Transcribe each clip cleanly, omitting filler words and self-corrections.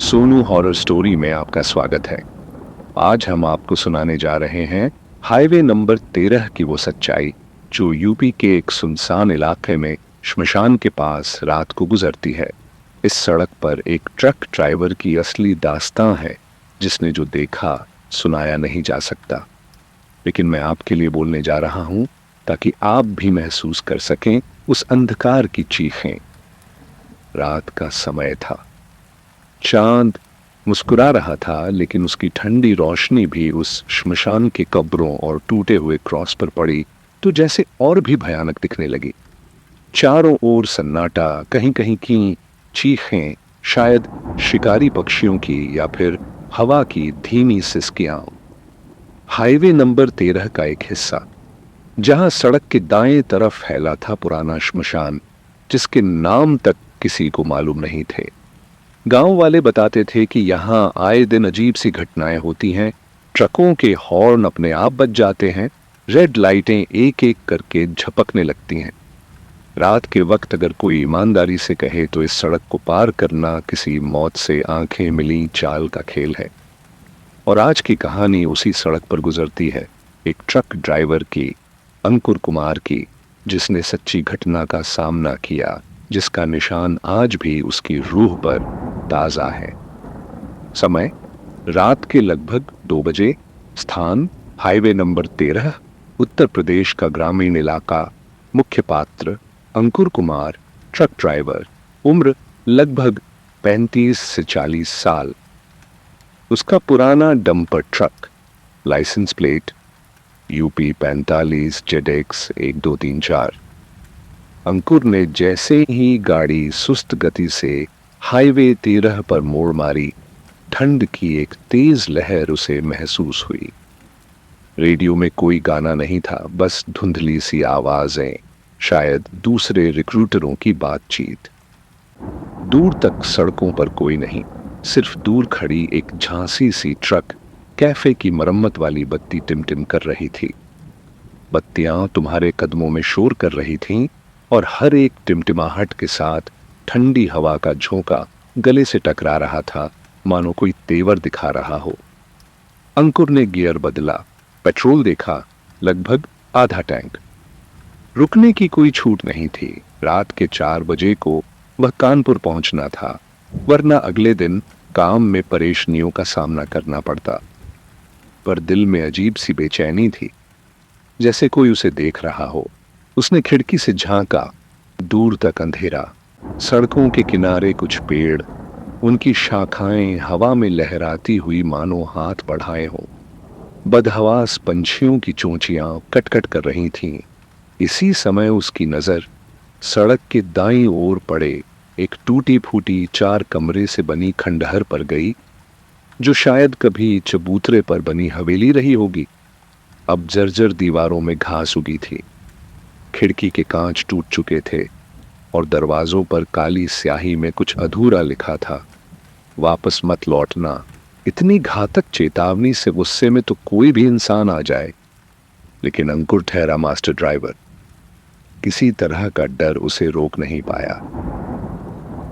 Sonu horror story में आपका स्वागत है। आज हम आपको सुनाने जा रहे हैं हाईवे नंबर 13 की वो सच्चाई जो यूपी के एक सुनसान इलाके में श्मशान के पास रात को गुजरती है। इस सड़क पर एक ट्रक ड्राइवर की असली दास्तां है जिसने जो देखा सुनाया नहीं जा सकता, लेकिन मैं आपके लिए बोलने जा रहा हूं ताकि आप भी महसूस कर सकें उस अंधकार की चीखें। रात का समय था। चांद मुस्कुरा रहा था, लेकिन उसकी ठंडी रोशनी भी उस श्मशान के कब्रों और टूटे हुए क्रॉस पर पड़ी तो जैसे और भी भयानक दिखने लगी। चारों ओर सन्नाटा, कहीं कहीं की चीखें, शायद शिकारी पक्षियों की या फिर हवा की धीमी सिसकियां। हाईवे नंबर 13 का एक हिस्सा, जहां सड़क के दाएं तरफ फैला था पुराना श्मशान जिसके नाम तक किसी को मालूम नहीं थे। गांव वाले बताते थे कि यहां आए दिन अजीब सी घटनाएं होती हैं। ट्रकों के हॉर्न अपने आप बज जाते हैं, रेड लाइटें एक एक करके झपकने लगती हैं। रात के वक्त अगर कोई ईमानदारी से कहे तो इस सड़क को पार करना किसी मौत से आंखें मिली चाल का खेल है। और आज की कहानी उसी सड़क पर गुजरती है, एक ट्रक ड्राइवर की, अंकुर कुमार की, जिसने सच्ची घटना का सामना किया, जिसका निशान आज भी उसकी रूह पर ताजा है। समय रात के लगभग 2 बजे। स्थान हाईवे नंबर 13, उत्तर प्रदेश का ग्रामीण इलाका। मुख्य पात्र अंकुर कुमार, ट्रक ड्राइवर। उम्र लगभग 35 से 40 साल। उसका पुराना dumper truck, licence plate UP 45 ZX 1234। Ankur ने जैसे ही गाड़ी सुस्त गति से हाईवे 13 पर मोड़ मारी, ठंड की एक तेज लहर उसे महसूस हुई। रेडियो में कोई गाना नहीं था, बस धुंधली सी आवाजें, शायद दूसरे रिक्रूटरों की बातचीत। दूर तक सड़कों पर कोई नहीं, सिर्फ दूर खड़ी एक झांसी सी ट्रक कैफे की मरम्मत वाली बत्ती टिमटिम कर रही थी। बत्तियां तुम्हारे कदमों में शोर कर रही थीं और हर एक टिमटिमाहट के साथ ठंडी हवा का झोंका गले से टकरा रहा था, मानो कोई तेवर दिखा रहा हो। अंकुर ने गियर बदला, पेट्रोल देखा, लगभग आधा टैंक। रुकने की कोई छूट नहीं थी। रात के 4 बजे को वह कानपुर पहुंचना था, वरना अगले दिन काम में परेशानियों का सामना करना पड़ता। पर दिल में अजीब सी बेचैनी थी, जैसे कोई उसे देख रहा हो। उसने खिड़की से झांका, दूर तक अंधेरा, सड़कों के किनारे कुछ पेड़, उनकी शाखाएं हवा में लहराती हुई मानो हाथ बढ़ाए हों। बदहवास पंछियों की चोंचियां कटकट कर रही थीं। इसी समय उसकी नजर सड़क के दाईं ओर पड़े एक टूटी फूटी 4 कमरे से बनी खंडहर पर गई, जो शायद कभी चबूतरे पर बनी हवेली रही होगी। अब जर्जर दीवारों में घास उगी थी, खिड़की के कांच टूट चुके थे और दरवाजों पर काली स्याही में कुछ अधूरा लिखा था, वापस मत लौटना। इतनी घातक चेतावनी से गुस्से में तो कोई भी इंसान आ जाए, लेकिन अंकुर ठहरा मास्टर ड्राइवर। किसी तरह का डर उसे रोक नहीं पाया।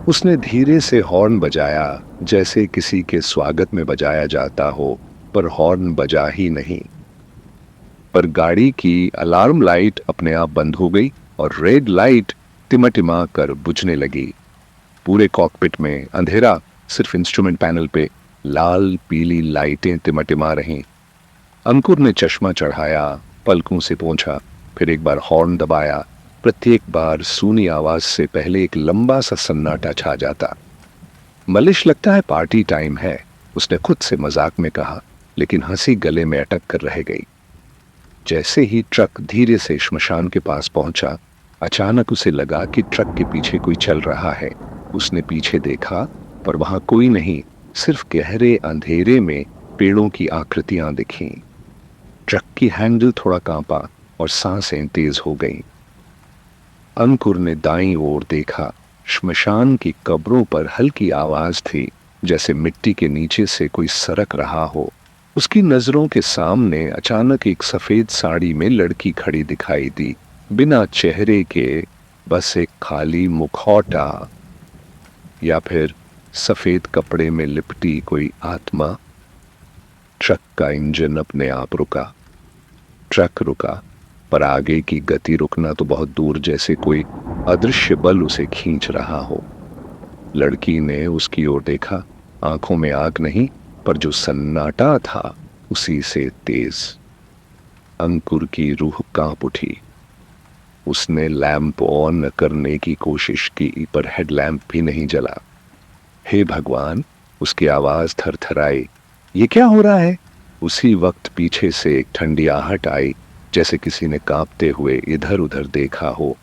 उसने धीरे से हॉर्न बजाया, जैसे किसी के स्वागत में बजाया जाता हो, पर हॉर्न बजा ही नहीं। पर गाड़ी की अलार्म लाइट अपने आप बंद हो गई और रेड लाइट टिमटिमा कर बुझने लगी। पूरे कॉकपिट में अंधेरा, सिर्फ इंस्ट्रूमेंट पैनल पे लाल पीली लाइटें टिमटिमा रहीं। अंकुर ने चश्मा चढ़ाया, पलकों से पोंछा, फिर एक बार हॉर्न दबाया। प्रत्येक बार सूनी आवाज से पहले एक लंबा सा सन्नाटा छा जाता। मलिश लगता है पार्टी टाइम है, उसने खुद से मजाक में कहा, लेकिन हंसी गले में अटक कर रह गई। जैसे ही ट्रक धीरे से श्मशान के पास पहुंचा, अचानक उसे लगा कि ट्रक के पीछे कोई चल रहा है। उसने पीछे देखा, पर वहां कोई नहीं, सिर्फ गहरे अंधेरे में पेड़ों की आकृतियां दिखीं। ट्रक की हैंडल थोड़ा कांपा और सांसें तेज हो गईं। अंकुर ने दाईं ओर देखा। श्मशान की कब्रों पर हल्की आवाज थी, जैसे मिट्टी के नीचे से कोई सरक रहा हो। उसकी नजरों के सामने अचानक एक सफेद साड़ी में लड़की खड़ी दिखाई दी, बिना चेहरे के, बस एक खाली मुखौटा, या फिर सफेद कपड़े में लिपटी कोई आत्मा। ट्रक का इंजन अपने आप रुका। ट्रक रुका, पर आगे की गति रुकना तो बहुत दूर, जैसे कोई अदृश्य बल उसे खींच रहा हो। लड़की ने उसकी ओर देखा। आंखों में आग नहीं, पर जो सन्नाटा था उसी से तेज। अंकुर की रूह कांप उठी। उसने लैंप ऑन करने की कोशिश की, पर हेडलैम्प भी नहीं जला। हे भगवान, उसकी आवाज थरथराई। ये क्या हो रहा है? उसी वक्त पीछे से एक ठंडी आहट आई, जैसे किसी ने कांपते हुए इधर उधर देखा हो।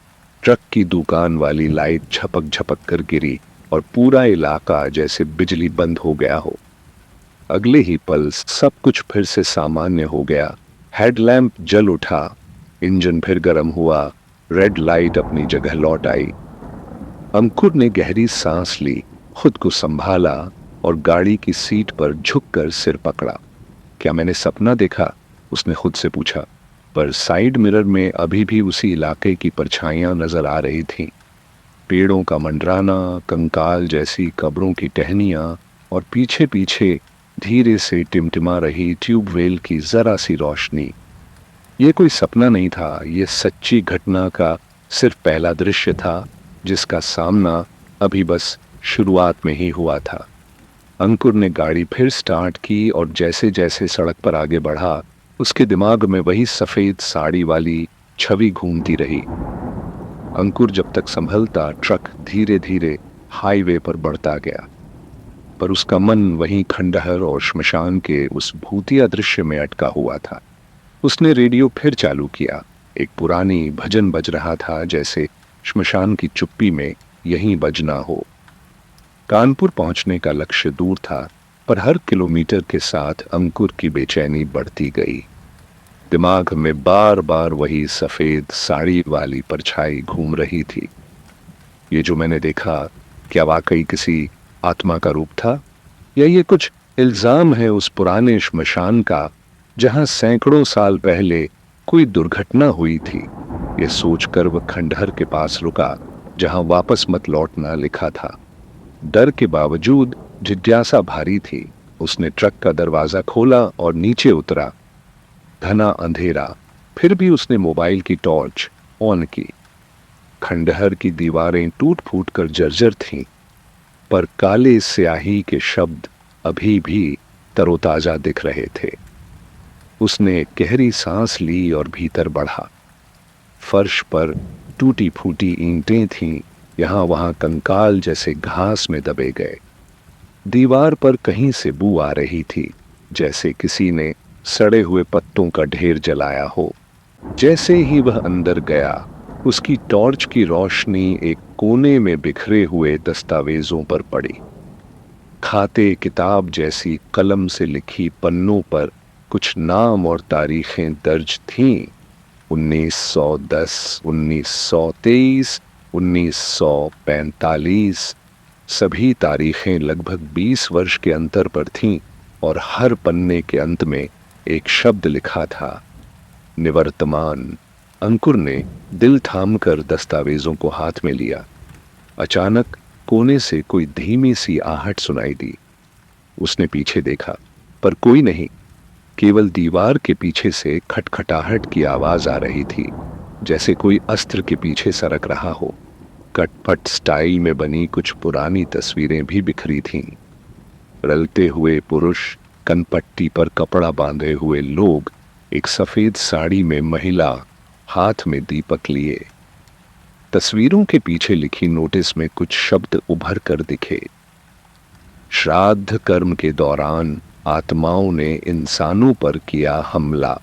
ट्रक की दुकान वाली लाइट झपक झपक कर गिरी और पूरा इलाका जैसे बिजली बंद हो गया हो। अगले ही पल सब कुछ फिर से सामान्य हो गया। हेडलैम्प जल उठा, इंजन फिर गर्म हुआ, रेड लाइट अपनी जगह लौट आई। अंकुर ने गहरी सांस ली, खुद को संभाला और गाड़ी की सीट पर झुककर सिर पकड़ा। क्या मैंने सपना देखा? उसने खुद से पूछा। पर साइड मिरर में अभी भी उसी इलाके की परछाइयां नजर आ रही थीं। पेड़ों का मंडराना, कंकाल जैसी कब्रों की टहनियां और पीछे पीछे धीरे से टिमटिमा रही ट्यूबवेल की जरा सी रोशनी। ये कोई सपना नहीं था, ये सच्ची घटना का सिर्फ पहला दृश्य था, जिसका सामना अभी बस शुरुआत में ही हुआ था। अंकुर ने गाड़ी फिर स्टार्ट की और जैसे जैसे सड़क पर आगे बढ़ा, उसके दिमाग में वही सफेद साड़ी वाली छवि घूमती रही। अंकुर जब तक संभलता, ट्रक धीरे धीरे हाईवे पर बढ़ता गया, पर उसका मन वहीं खंडहर और श्मशान के उस भूतिया दृश्य में अटका हुआ था। उसने रेडियो फिर चालू किया। एक पुरानी भजन बज रहा था, जैसे श्मशान की चुप्पी में यहीं बजना हो। कानपुर पहुंचने का लक्ष्य दूर था, पर हर किलोमीटर के साथ अंकुर की बेचैनी बढ़ती गई। दिमाग में बार बार वही सफेद साड़ी वाली परछाई घूम रही थी। ये जो मैंने देखा, क्या वाकई किसी आत्मा का रूप था, या ये कुछ इल्जाम है उस पुराने श्मशान का, जहां सैकड़ों साल पहले कोई दुर्घटना हुई थी? ये सोचकर वह खंडहर के पास रुका, जहां वापस मत लौटना लिखा था। डर के बावजूद जिज्ञासा भारी थी। उसने ट्रक का दरवाजा खोला और नीचे उतरा। घना अंधेरा, फिर भी उसने मोबाइल की टॉर्च ऑन की। खंडहर की दीवारें टूट फूट कर जर्जर थीं, पर काले स्याही के शब्द अभी भी तरोताजा दिख रहे थे। उसने गहरी सांस ली और भीतर बढ़ा। फर्श पर टूटी फूटी ईंटें थीं, यहां वहां कंकाल जैसे घास में दबे गए। दीवार पर कहीं से बू आ रही थी, जैसे किसी ने सड़े हुए पत्तों का ढेर जलाया हो। जैसे ही वह अंदर गया, उसकी टॉर्च की रोशनी एक कोने में बिखरे हुए दस्तावेजों पर पड़ी। खाते किताब जैसी कलम से लिखी पन्नों पर कुछ नाम और तारीखें दर्ज थीं। 1910, 1923, 1945। सभी तारीखें लगभग 20 वर्ष के अंतर पर थीं और हर पन्ने के अंत में एक शब्द लिखा था, निवर्तमान। अंकुर ने दिल थामकर दस्तावेजों को हाथ में लिया। अचानक कोने से कोई धीमी सी आहट सुनाई दी। उसने पीछे देखा, पर कोई नहीं। केवल दीवार के पीछे से खटखटाहट की आवाज आ रही थी, जैसे कोई अस्त्र के पीछे सरक रहा हो। कटपट स्टाइल में बनी कुछ पुरानी तस्वीरें भी बिखरी थीं। रलते हुए पुरुष, कनपट्टी पर कपड़ा बांधे हुए लोग, एक सफेद साड़ी में महिला, हाथ में दीपक लिए। तस्वीरों के पीछे लिखी नोटिस में कुछ शब्द उभर कर दिखे। श्राद्ध कर्म के दौरान आत्माओं ने इंसानों पर किया हमला।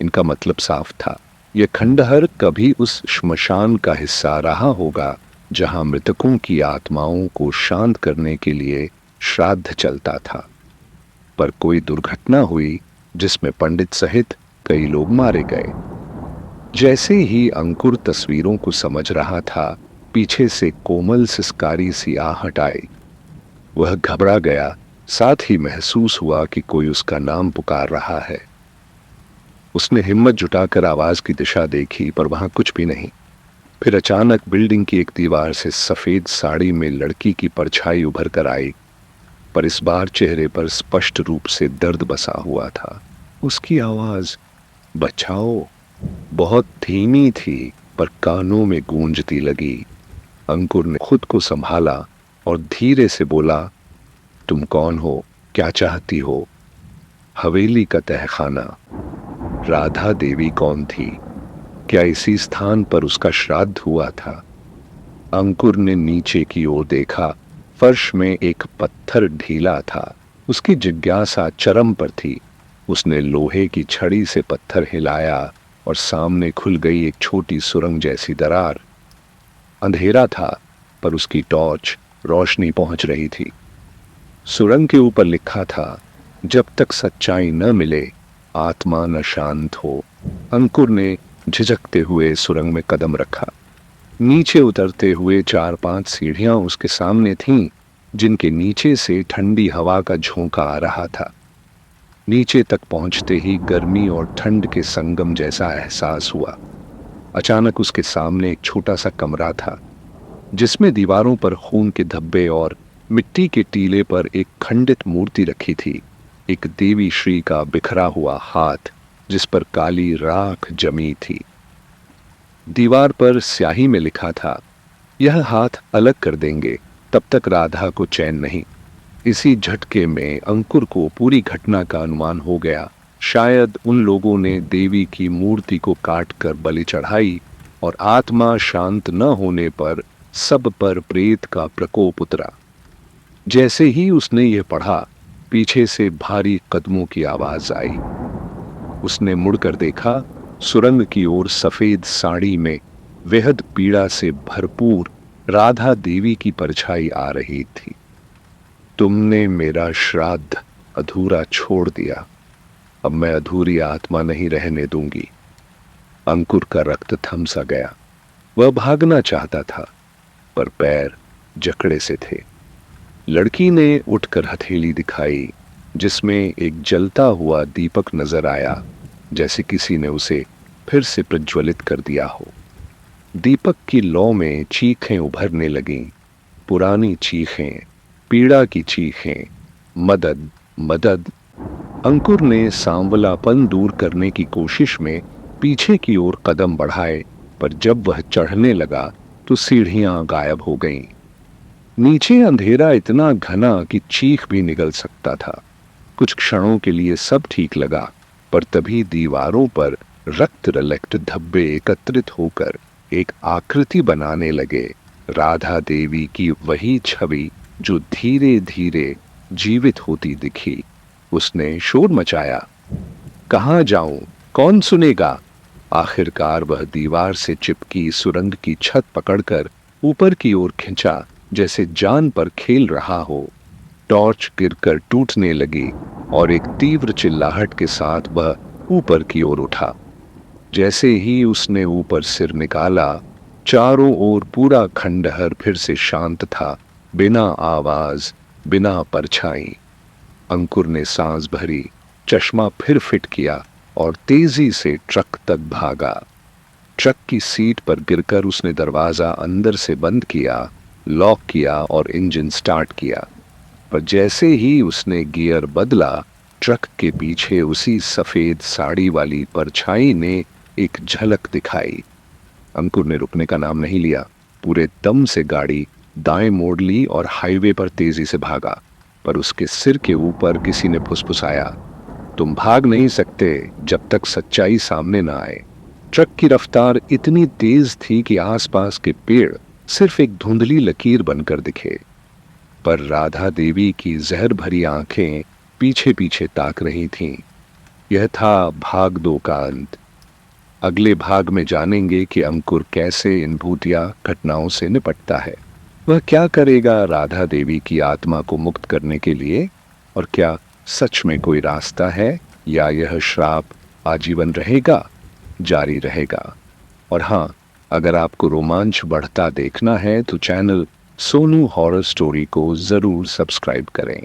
इनका मतलब साफ था, यह खंडहर कभी उस श्मशान का हिस्सा रहा होगा, जहां मृतकों की आत्माओं को शांत करने के लिए श्राद्ध चलता था। पर कोई दुर्घटना हुई, जिसमें पंडित सहित कई लोग मारे गए। जैसे ही अंकुर तस्वीरों को समझ रहा था, पीछे से कोमल सिसकारी सी आहट आई। वह घबरा गया, साथ ही महसूस हुआ कि कोई उसका नाम पुकार रहा है। उसने हिम्मत जुटाकर आवाज की दिशा देखी, पर वहां कुछ भी नहीं। फिर अचानक बिल्डिंग की एक दीवार से सफेद साड़ी में लड़की की परछाई उभर कर आई, पर इस बार चेहरे पर स्पष्ट रूप से दर्द बसा हुआ था। उसकी आवाज बचाओ बहुत धीमी थी, पर कानों में गूंजती लगी। अंकुर ने खुद को संभाला और धीरे से बोला, तुम कौन हो, क्या चाहती हो? हवेली का तहखाना। राधा देवी कौन थी? क्या इसी स्थान पर उसका श्राद्ध हुआ था? अंकुर ने नीचे की ओर देखा। फर्श में एक पत्थर ढीला था। उसकी जिज्ञासा चरम पर थी। उसने लोहे की छड़ी से पत्थर हिलाया और सामने खुल गई एक छोटी सुरंग जैसी दरार। अंधेरा था, पर उसकी टॉर्च रोशनी पहुंच रही थी। सुरंग के ऊपर लिखा था, जब तक सच्चाई न मिले आत्मा न शांत हो। अंकुर ने झिझकते हुए सुरंग में कदम रखा। नीचे उतरते हुए 4-5 सीढ़ियां उसके सामने थीं, जिनके नीचे से ठंडी हवा का झोंका आ रहा था। नीचे तक पहुंचते ही गर्मी और ठंड के संगम जैसा एहसास हुआ। अचानक उसके सामने एक छोटा सा कमरा था, जिसमें दीवारों पर खून के धब्बे और मिट्टी के टीले पर एक खंडित मूर्ति रखी थी। एक देवी श्री का बिखरा हुआ हाथ, जिस पर काली राख जमी थी। दीवार पर स्याही में लिखा था, यह हाथ अलग कर देंगे तब तक राधा को चैन नहीं। इसी झटके में अंकुर को पूरी घटना का अनुमान हो गया। शायद उन लोगों ने देवी की मूर्ति को काट कर बलि चढ़ाई और आत्मा शांत न होने पर सब पर प्रेत का प्रकोप उतरा। जैसे ही उसने ये पढ़ा, पीछे से भारी कदमों की आवाज आई। उसने मुड़कर देखा, सुरंग की ओर सफेद साड़ी में बेहद पीड़ा से भरपूर राधा देवी की परछाई आ रही थी। तुमने मेरा श्राद्ध अधूरा छोड़ दिया, अब मैं अधूरी आत्मा नहीं रहने दूंगी। अंकुर का रक्त थम सा गया। वह भागना चाहता था, पर पैर जकड़े से थे। लड़की ने उठकर हथेली दिखाई, जिसमें एक जलता हुआ दीपक नजर आया, जैसे किसी ने उसे फिर से प्रज्वलित कर दिया हो। दीपक की लौ में चीखें उभरने लगीं, पुरानी चीखें, पीड़ा की चीखें, मदद मदद। अंकुर ने सांवलापन दूर करने की कोशिश में पीछे की ओर कदम बढ़ाए, पर जब वह चढ़ने लगा तो सीढ़ियां गायब हो गईं। नीचे अंधेरा इतना घना कि चीख भी निकल सकता था। कुछ क्षणों के लिए सब ठीक लगा, पर तभी दीवारों पर रक्त रलक्त धब्बे एकत्रित होकर एक आकृति बनाने लगे। राधा देवी की वही छवि जो धीरे धीरे जीवित होती दिखी। उसने शोर मचाया, कहाँ जाऊं, कौन सुनेगा? आखिरकार वह दीवार से चिपकी सुरंग की छत पकड़कर ऊपर की ओर खिंचा, जैसे जान पर खेल रहा हो। टॉर्च गिरकर टूटने लगी और एक तीव्र चिल्लाहट के साथ वह ऊपर की ओर उठा। जैसे ही उसने ऊपर सिर निकाला, चारों ओर पूरा खंडहर फिर से शांत था, बिना आवाज, बिना परछाई। अंकुर ने सांस भरी, चश्मा फिर फिट किया और तेजी से ट्रक तक भागा। ट्रक की सीट पर गिरकर उसने दरवाजा अंदर से बंद किया, लॉक किया और इंजन स्टार्ट किया। पर जैसे ही उसने गियर बदला, ट्रक के पीछे उसी सफेद साड़ी वाली परछाई ने एक झलक दिखाई। अंकुर ने रुकने का नाम नहीं लिया। पूरे दम से गाड़ी दाएं मोड़ ली और हाईवे पर तेजी से भागा। पर उसके सिर के ऊपर किसी ने फुसफुसाया, तुम भाग नहीं सकते जब तक सच्चाई सामने न आए। ट्रक की रफ्तार इतनी तेज थी कि आसपास के पेड़ सिर्फ एक धुंधली लकीर बनकर दिखे। पर राधा देवी की जहर भरी आंखें पीछे पीछे ताक रही थीं। यह था भाग 2 का अंत। अगले भाग में जानेंगे कि अंकुर कैसे इन भूतिया घटनाओं से निपटता है। वह क्या करेगा राधा देवी की आत्मा को मुक्त करने के लिए, और क्या सच में कोई रास्ता है, या यह श्राप आजीवन रहेगा, जारी रहेगा। और हाँ, अगर आपको रोमांच बढ़ता देखना है तो चैनल सोनू हॉरर स्टोरी को जरूर सब्सक्राइब करें।